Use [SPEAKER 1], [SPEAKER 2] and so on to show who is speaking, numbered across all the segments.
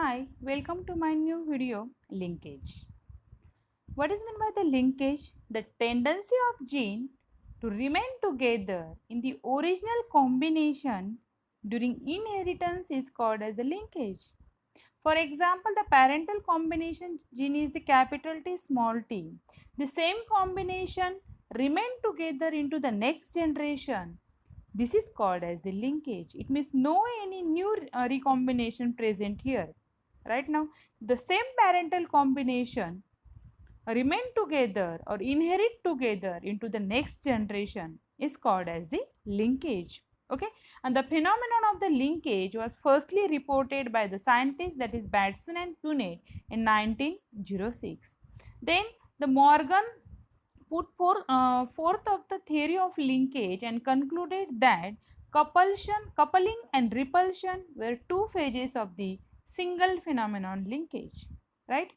[SPEAKER 1] Hi, welcome to my new video, linkage. What is meant by the linkage? The tendency of gene to remain together in the original combination during inheritance is called as the linkage. For example, the parental combination gene is the capital T small t. The same combination remain together into the next generation. This is called as the linkage. It means no any new recombination present here. Right now, the same parental combination remain together or inherit together into the next generation is called as the linkage. Okay, and the phenomenon of the linkage was firstly reported by the scientists, that is Batson and Punnett, in 1906. Then the Morgan forth of the theory of linkage and concluded that coupling and repulsion were two phases of the single phenomenon linkage, right?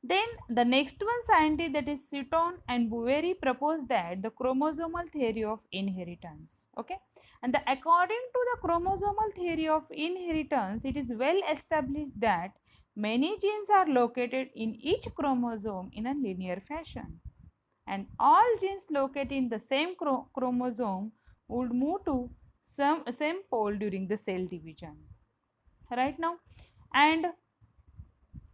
[SPEAKER 1] Then the next one scientist, that is Sutton and Boveri, proposed that the chromosomal theory of inheritance. Okay, and according to the chromosomal theory of inheritance, it is well established that many genes are located in each chromosome in a linear fashion, and all genes located in the same chromosome would move to same pole during the cell division. Right now, and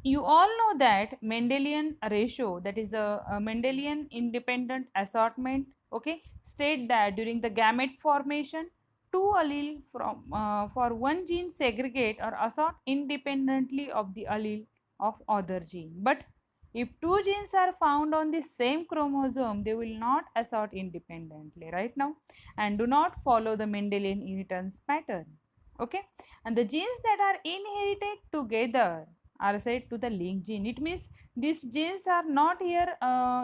[SPEAKER 1] you all know that Mendelian ratio, that is a Mendelian independent assortment, okay, state that during the gamete formation, two allele from for one gene segregate or assort independently of the allele of other gene. But if two genes are found on the same chromosome, they will not assort independently, right now, and do not follow the Mendelian inheritance pattern. Okay, and the genes that are inherited together are said to the link gene. It means these genes are not here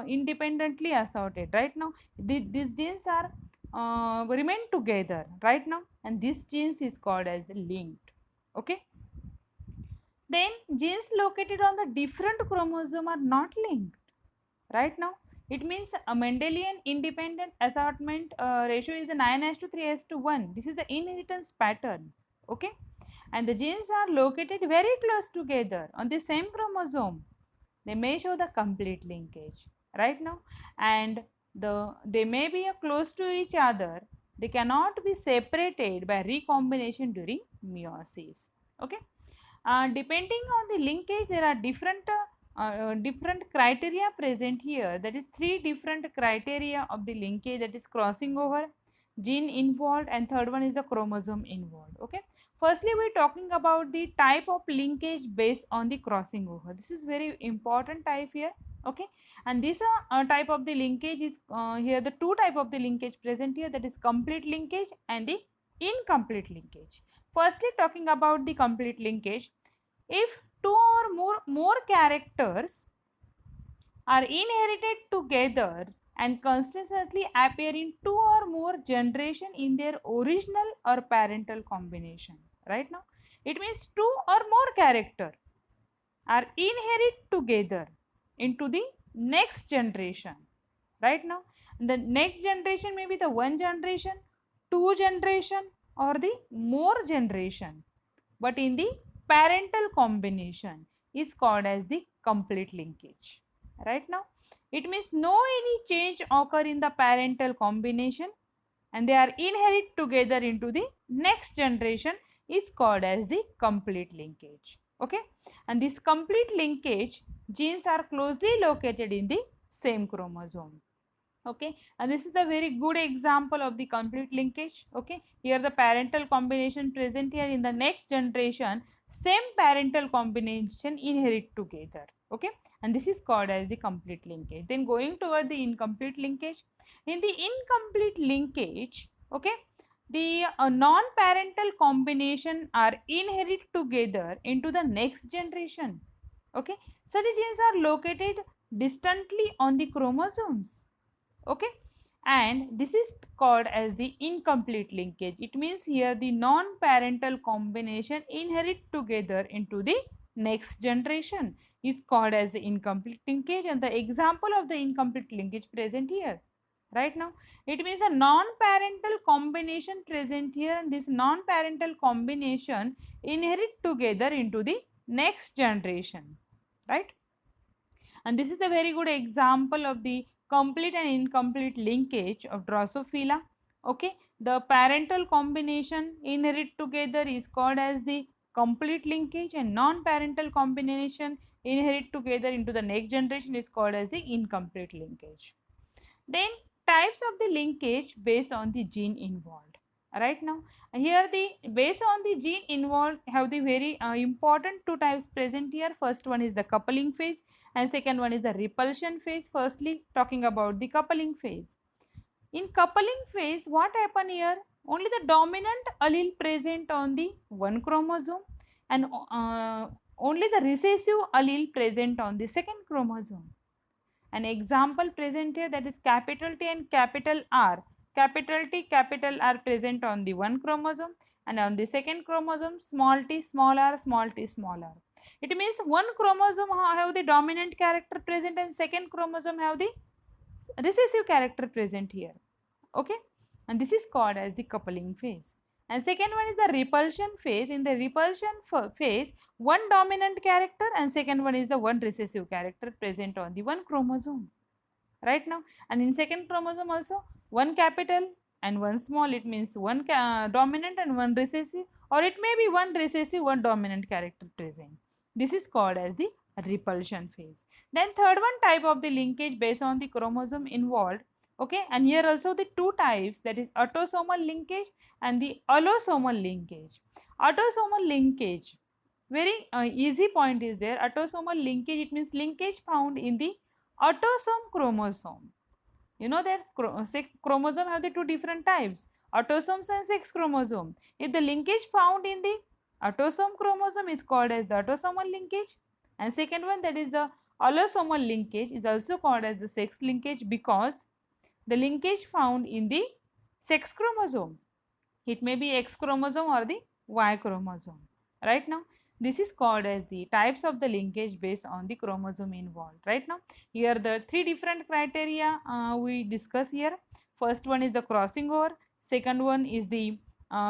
[SPEAKER 1] independently assorted. Right now, these genes are remain together right now, and this genes is called as the linked. Okay, then genes located on the different chromosome are not linked. Right now, it means a Mendelian independent assortment ratio is the 9 to 3 to 1. This is the inheritance pattern. Okay, and the genes are located very close together on the same chromosome. They may show the complete linkage right now, and they may be close to each other. They cannot be separated by recombination during meiosis. Okay, depending on the linkage, there are different criteria present here. That is three different criteria of the linkage, that is crossing over, gene involved, and third one is the chromosome involved. Okay, firstly we are talking about the type of linkage based on the crossing over. This is very important type here. Okay, and this type of the linkage is here the two type of the linkage present here, that is complete linkage and the incomplete linkage. Firstly, talking about the complete linkage, if two or more characters are inherited together and consistently appear in two or more generation in their original or parental combination. Right now, it means two or more character are inherit together into the next generation. Right now, the next generation may be the one generation, two generation, or the more generation, but in the parental combination is called as the complete linkage. Right now, it means no any change occur in the parental combination and they are inherit together into the next generation is called as the complete linkage. Okay, and this complete linkage, genes are closely located in the same chromosome. Okay, and this is a very good example of the complete linkage. Okay, here the parental combination present here in the next generation, same parental combination inherit together. Okay, and this is called as the complete linkage. Then going toward the incomplete linkage, in the incomplete linkage, okay, the non-parental combination are inherit together into the next generation. Okay, such genes are located distantly on the chromosomes. Okay, and this is called as the incomplete linkage. It means here the non-parental combination inherit together into the next generation is called as the incomplete linkage, and the example of the incomplete linkage present here. Right now, it means a non-parental combination present here, and this non-parental combination inherit together into the next generation, right? And this is a very good example of the complete and incomplete linkage of Drosophila. Okay, the parental combination inherit together is called as the complete linkage, and non-parental combination inherit together into the next generation is called as the incomplete linkage. Then types of the linkage based on the gene involved. Right now, here the based on the gene involved have the very important two types present here. First one is the coupling phase and second one is the repulsion phase. Firstly, talking about the coupling phase. In coupling phase, what happen here? Only the dominant allele present on the one chromosome and only the recessive allele present on the second chromosome. An example present here, that is capital T and capital R. Capital T, capital R present on the one chromosome, and on the second chromosome small t, small r, small t, small r. It means one chromosome have the dominant character present and second chromosome have the recessive character present here. Okay, and this is called as the coupling phase. And second one is the repulsion phase. In the repulsion phase, one dominant character and second one is the one recessive character present on the one chromosome, right now. And in second chromosome also, one capital and one small, it means one dominant and one recessive, or it may be one recessive, one dominant character present. This is called as the repulsion phase. Then third one type of the linkage based on the chromosome involved. Okay, and here also the two types, that is autosomal linkage and the allosomal linkage. Autosomal linkage, very easy point is there. Autosomal linkage, it means linkage found in the autosome chromosome. You know that chromosome have the two different types, autosomes and sex chromosome. If the linkage found in the autosome chromosome is called as the autosomal linkage, and second one, that is the allosomal linkage, is also called as the sex linkage because the linkage found in the sex chromosome. It may be X chromosome or the Y chromosome. Right now, this is called as the types of the linkage based on the chromosome involved. Right now, here the three different criteria we discuss here. First one is the crossing over. Second one is the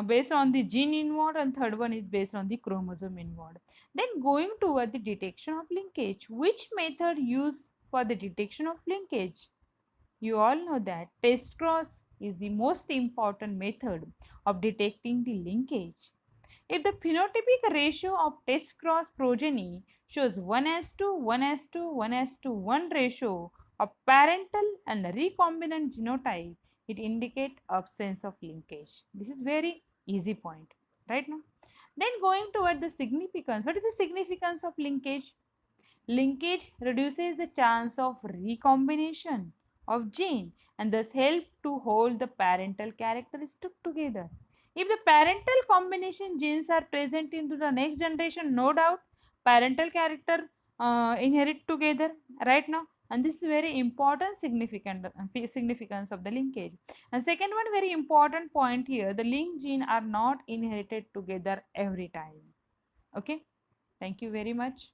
[SPEAKER 1] based on the gene involved, and third one is based on the chromosome involved. Then going toward the detection of linkage, which method used for the detection of linkage? You all know that test cross is the most important method of detecting the linkage. If the phenotypic ratio of test cross progeny shows 1:2, 1:2, 1:2, 1 ratio of parental and recombinant genotype, it indicates absence of linkage. This is very easy point, right now. Then going toward the significance. What is the significance of linkage? Linkage reduces the chance of recombination of gene and thus help to hold the parental characteristic together. If the parental combination genes are present into the next generation, no doubt parental character inherit together, right now. And this is very important significance of the linkage. And second one very important point here, the linked gene are not inherited together every time. Okay, thank you very much.